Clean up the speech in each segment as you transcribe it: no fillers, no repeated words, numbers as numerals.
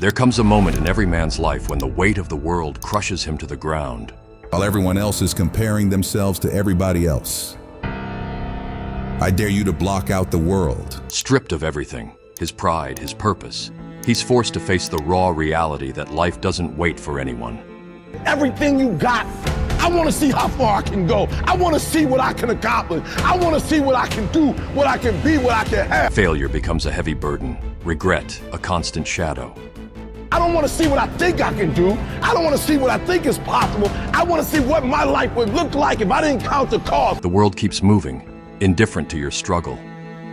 There comes a moment in every man's life when the weight of the world crushes him to the ground. While everyone else is comparing themselves to everybody else. I dare you to block out the world. Stripped of everything, his pride, his purpose, he's forced to face the raw reality that life doesn't wait for anyone. Everything you got, I want to see how far I can go. I want to see what I can accomplish. I want to see what I can do, what I can be, what I can have. Failure becomes a heavy burden, regret a constant shadow. I don't want to see what I think I can do. I don't want to see what I think is possible. I want to see what my life would look like if I didn't count the cost. The world keeps moving, indifferent to your struggle.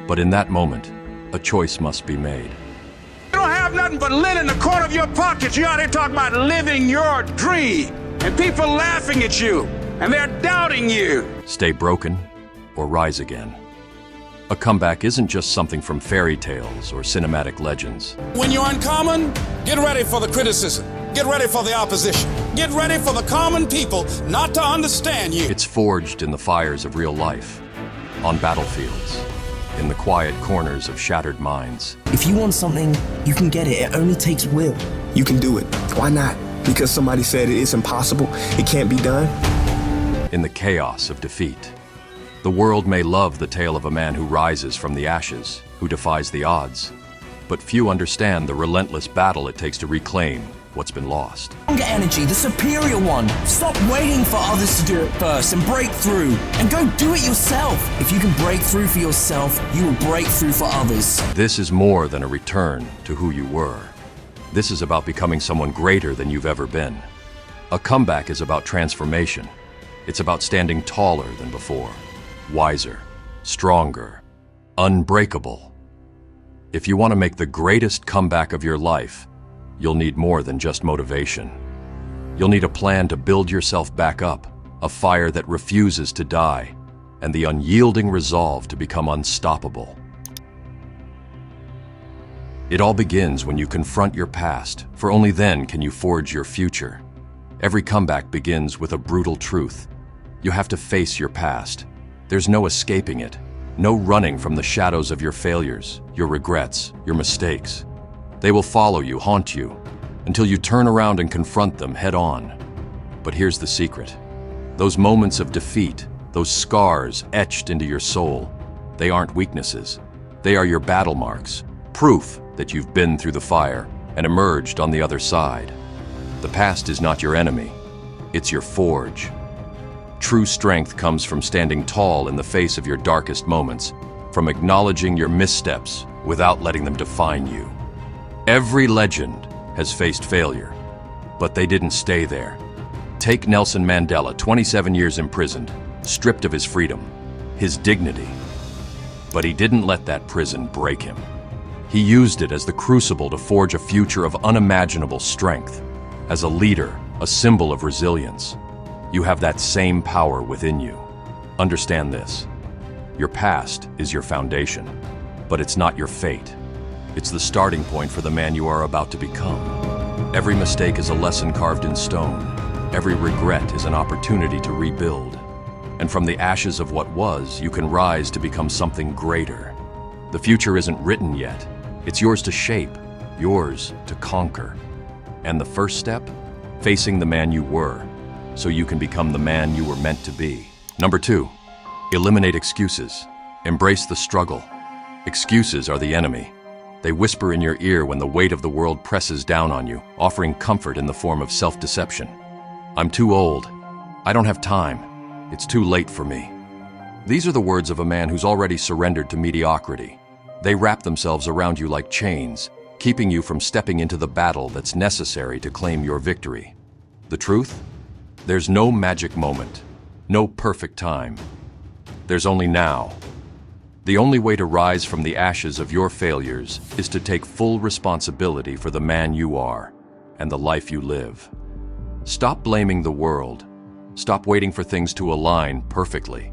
But in that moment, a choice must be made. You don't have nothing but lint in the corner of your pocket. You're out here talking about living your dream. And people laughing at you. And they're doubting you. Stay broken or rise again. A comeback isn't just something from fairy tales or cinematic legends. When you're uncommon, get ready for the criticism. Get ready for the opposition. Get ready for the common people not to understand you. It's forged in the fires of real life, on battlefields, in the quiet corners of shattered minds. If you want something, you can get it. It only takes will. You can do it. Why not? Because somebody said it is impossible, it can't be done? In the chaos of defeat. The world may love the tale of a man who rises from the ashes, who defies the odds. But few understand the relentless battle it takes to reclaim what's been lost. Stronger energy, the superior one. Stop waiting for others to do it first and break through. And go do it yourself. If you can break through for yourself, you will break through for others. This is more than a return to who you were. This is about becoming someone greater than you've ever been. A comeback is about transformation. It's about standing taller than before, wiser, stronger, unbreakable. If you want to make the greatest comeback of your life, you'll need more than just motivation. You'll need a plan to build yourself back up, a fire that refuses to die, and the unyielding resolve to become unstoppable. It all begins when you confront your past, for only then can you forge your future. Every comeback begins with a brutal truth. You have to face your past. There's no escaping it, no running from the shadows of your failures, your regrets, your mistakes. They will follow you, haunt you, until you turn around and confront them head on. But here's the secret. Those moments of defeat, those scars etched into your soul, they aren't weaknesses. They are your battle marks, proof that you've been through the fire and emerged on the other side. The past is not your enemy, it's your forge. True strength comes from standing tall in the face of your darkest moments, from acknowledging your missteps without letting them define you. Every legend has faced failure, but they didn't stay there. Take Nelson Mandela, 27 years imprisoned, stripped of his freedom, his dignity. But he didn't let that prison break him. He used it as the crucible to forge a future of unimaginable strength. As a leader, a symbol of resilience, you have that same power within you. Understand this. Your past is your foundation, but it's not your fate. It's the starting point for the man you are about to become. Every mistake is a lesson carved in stone. Every regret is an opportunity to rebuild. And from the ashes of what was, you can rise to become something greater. The future isn't written yet. It's yours to shape, yours to conquer. And the first step? Facing the man you were, so you can become the man you were meant to be. Number 2, eliminate excuses. Embrace the struggle. Excuses are the enemy. They whisper in your ear when the weight of the world presses down on you, offering comfort in the form of self-deception. I'm too old. I don't have time. It's too late for me. These are the words of a man who's already surrendered to mediocrity. They wrap themselves around you like chains, keeping you from stepping into the battle that's necessary to claim your victory. The truth? There's no magic moment, no perfect time. There's only now. The only way to rise from the ashes of your failures is to take full responsibility for the man you are and the life you live. Stop blaming the world. Stop waiting for things to align perfectly.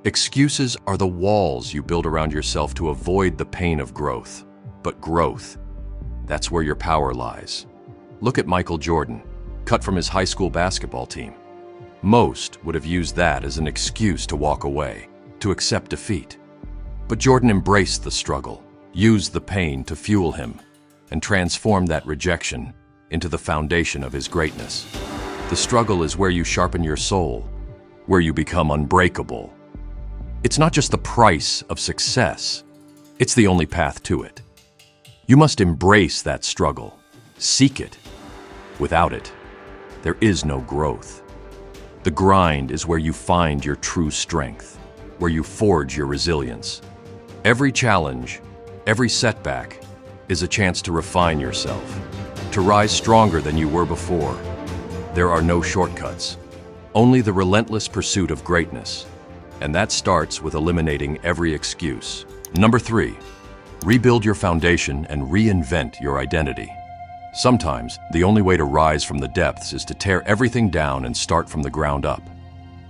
Excuses are the walls you build around yourself to avoid the pain of growth. But growth, that's where your power lies. Look at Michael Jordan, cut from his high school basketball team. Most would have used that as an excuse to walk away, to accept defeat. But Jordan embraced the struggle, used the pain to fuel him, and transform that rejection into the foundation of his greatness. The struggle is where you sharpen your soul, where you become unbreakable. It's not just the price of success, it's the only path to it. You must embrace that struggle, seek it. Without it, there is no growth. The grind is where you find your true strength, where you forge your resilience. Every challenge, every setback, is a chance to refine yourself, to rise stronger than you were before. There are no shortcuts, only the relentless pursuit of greatness. And that starts with eliminating every excuse. Number 3, rebuild your foundation and reinvent your identity. Sometimes, the only way to rise from the depths is to tear everything down and start from the ground up.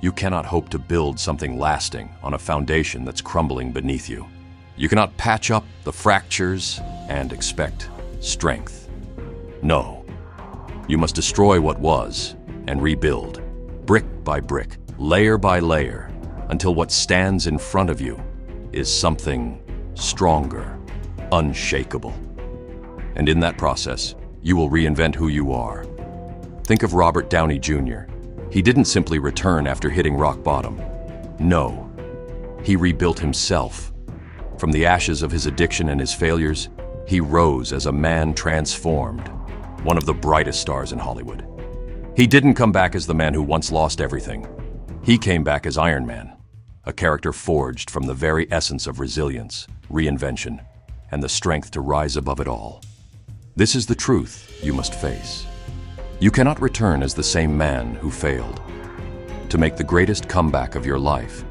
You cannot hope to build something lasting on a foundation that's crumbling beneath you. You cannot patch up the fractures and expect strength. No. You must destroy what was and rebuild, brick by brick, layer by layer, until what stands in front of you is something stronger, unshakable. And in that process, you will reinvent who you are. Think of Robert Downey Jr. He didn't simply return after hitting rock bottom. No, he rebuilt himself. From the ashes of his addiction and his failures, he rose as a man transformed, one of the brightest stars in Hollywood. He didn't come back as the man who once lost everything. He came back as Iron Man, a character forged from the very essence of resilience, reinvention, and the strength to rise above it all. This is the truth you must face. You cannot return as the same man who failed. To make the greatest comeback of your life,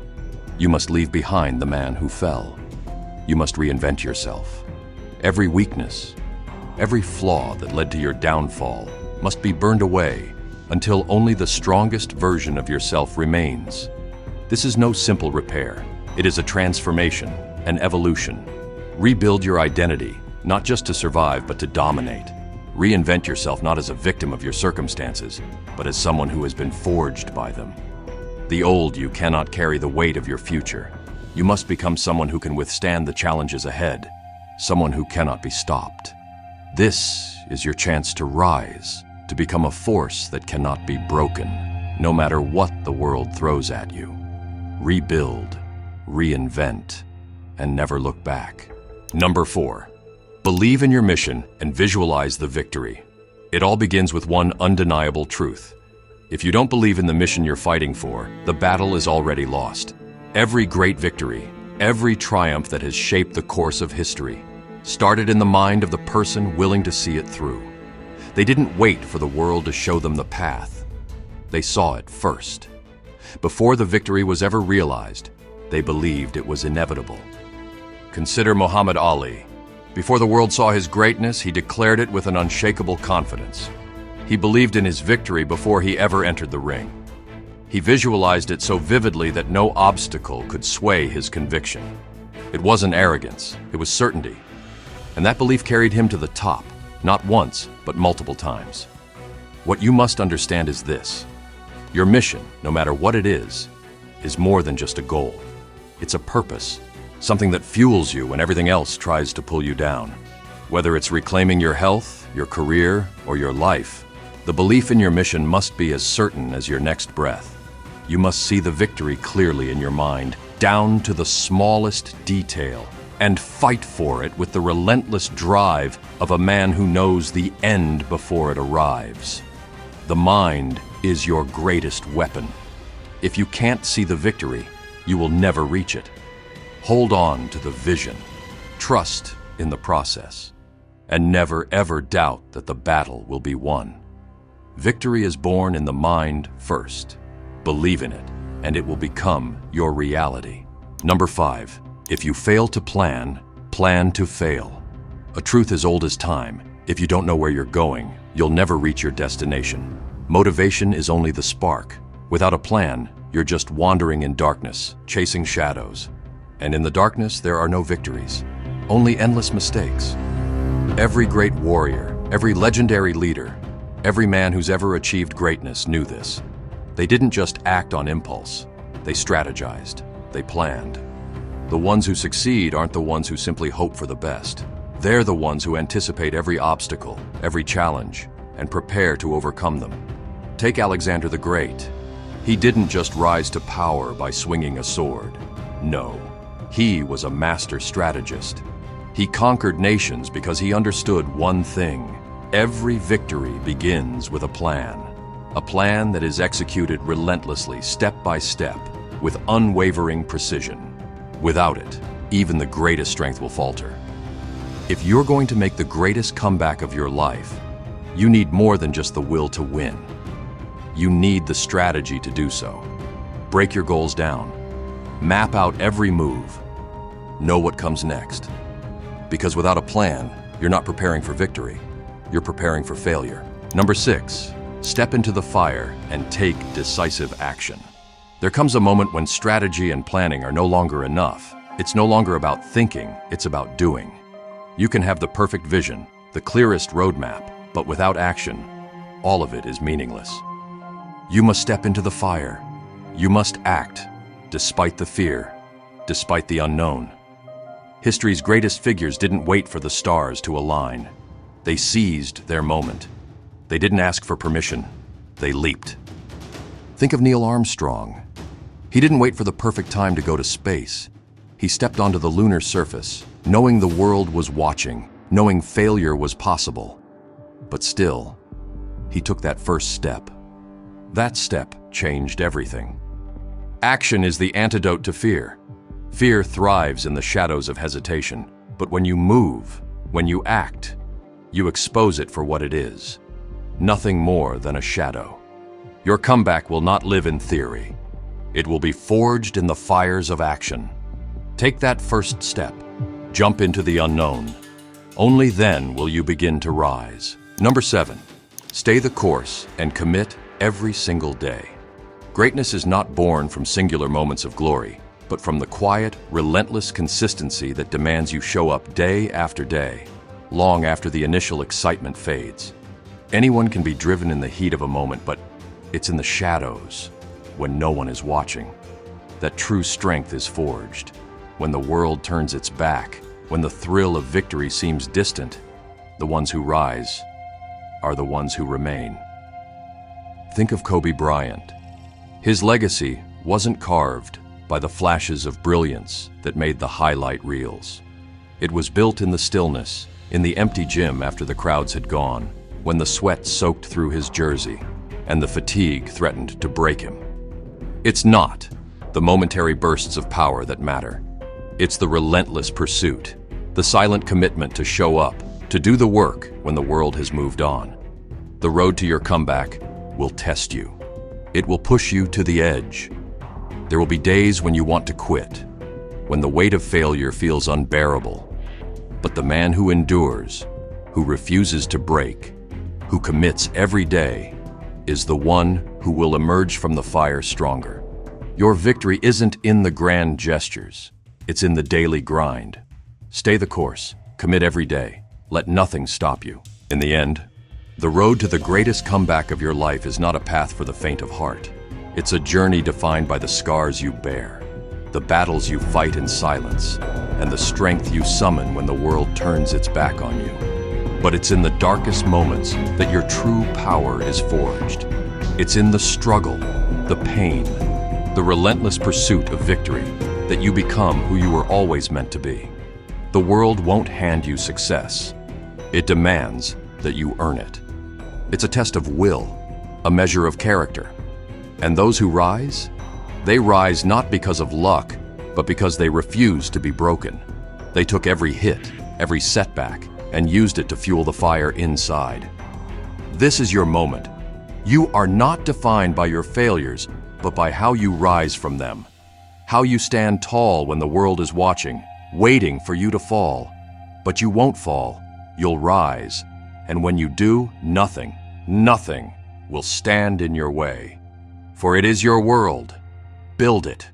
you must leave behind the man who fell. You must reinvent yourself. Every weakness, every flaw that led to your downfall must be burned away until only the strongest version of yourself remains. This is no simple repair. It is a transformation, an evolution. Rebuild your identity, not just to survive, but to dominate. Reinvent yourself not as a victim of your circumstances, but as someone who has been forged by them. The old you cannot carry the weight of your future. You must become someone who can withstand the challenges ahead, someone who cannot be stopped. This is your chance to rise, to become a force that cannot be broken, no matter what the world throws at you. Rebuild, reinvent, and never look back. Number 4, believe in your mission and visualize the victory. It all begins with one undeniable truth. If you don't believe in the mission you're fighting for, the battle is already lost. Every great victory, every triumph that has shaped the course of history, started in the mind of the person willing to see it through. They didn't wait for the world to show them the path. They saw it first. Before the victory was ever realized, they believed it was inevitable. Consider Muhammad Ali. Before the world saw his greatness, he declared it with an unshakable confidence. He believed in his victory before he ever entered the ring. He visualized it so vividly that no obstacle could sway his conviction. It wasn't arrogance, it was certainty. And that belief carried him to the top, not once, but multiple times. What you must understand is this. Your mission, no matter what it is more than just a goal. It's a purpose, something that fuels you when everything else tries to pull you down. Whether it's reclaiming your health, your career, or your life, the belief in your mission must be as certain as your next breath. You must see the victory clearly in your mind, down to the smallest detail, and fight for it with the relentless drive of a man who knows the end before it arrives. The mind is your greatest weapon. If you can't see the victory, you will never reach it. Hold on to the vision, trust in the process, and never ever doubt that the battle will be won. Victory is born in the mind first. Believe in it, and it will become your reality. Number 5, if you fail to plan, plan to fail. A truth as old as time. If you don't know where you're going, you'll never reach your destination. Motivation is only the spark. Without a plan, you're just wandering in darkness, chasing shadows. And in the darkness, there are no victories, only endless mistakes. Every great warrior, every legendary leader, every man who's ever achieved greatness knew this. They didn't just act on impulse. They strategized. They planned. The ones who succeed aren't the ones who simply hope for the best. They're the ones who anticipate every obstacle, every challenge, and prepare to overcome them. Take Alexander the Great. He didn't just rise to power by swinging a sword. No, he was a master strategist. He conquered nations because he understood one thing. Every victory begins with a plan that is executed relentlessly, step by step, with unwavering precision. Without it, even the greatest strength will falter. If you're going to make the greatest comeback of your life, you need more than just the will to win. You need the strategy to do so. Break your goals down. Map out every move. Know what comes next. Because without a plan, you're not preparing for victory. You're preparing for failure. Number 6, step into the fire and take decisive action. There comes a moment when strategy and planning are no longer enough. It's no longer about thinking, it's about doing. You can have the perfect vision, the clearest roadmap, but without action, all of it is meaningless. You must step into the fire. You must act, despite the fear, despite the unknown. History's greatest figures didn't wait for the stars to align. They seized their moment. They didn't ask for permission. They leaped. Think of Neil Armstrong. He didn't wait for the perfect time to go to space. He stepped onto the lunar surface, knowing the world was watching, knowing failure was possible. But still, he took that first step. That step changed everything. Action is the antidote to fear. Fear thrives in the shadows of hesitation, but when you move, when you act, you expose it for what it is. Nothing more than a shadow. Your comeback will not live in theory. It will be forged in the fires of action. Take that first step. Jump into the unknown. Only then will you begin to rise. Number 7, stay the course and commit every single day. Greatness is not born from singular moments of glory, but from the quiet, relentless consistency that demands you show up day after day, long after the initial excitement fades. Anyone can be driven in the heat of a moment, but it's in the shadows, when no one is watching, that true strength is forged. When the world turns its back, when the thrill of victory seems distant, the ones who rise are the ones who remain. Think of Kobe Bryant. His legacy wasn't carved by the flashes of brilliance that made the highlight reels. It was built in the stillness, in the empty gym after the crowds had gone, when the sweat soaked through his jersey and the fatigue threatened to break him. It's not the momentary bursts of power that matter. It's the relentless pursuit, the silent commitment to show up, to do the work when the world has moved on. The road to your comeback will test you. It will push you to the edge. There will be days when you want to quit, when the weight of failure feels unbearable. But the man who endures, who refuses to break, who commits every day, is the one who will emerge from the fire stronger. Your victory isn't in the grand gestures. It's in the daily grind. Stay the course. Commit every day. Let nothing stop you. In the end, the road to the greatest comeback of your life is not a path for the faint of heart. It's a journey defined by the scars you bear, the battles you fight in silence, and the strength you summon when the world turns its back on you. But it's in the darkest moments that your true power is forged. It's in the struggle, the pain, the relentless pursuit of victory that you become who you were always meant to be. The world won't hand you success. It demands that you earn it. It's a test of will, a measure of character. And those who rise, they rise not because of luck, but because they refuse to be broken. They took every hit, every setback, and used it to fuel the fire inside. This is your moment. You are not defined by your failures, but by how you rise from them. How you stand tall when the world is watching, waiting for you to fall. But you won't fall, you'll rise. And when you do, nothing will stand in your way. For it is your world. Build it.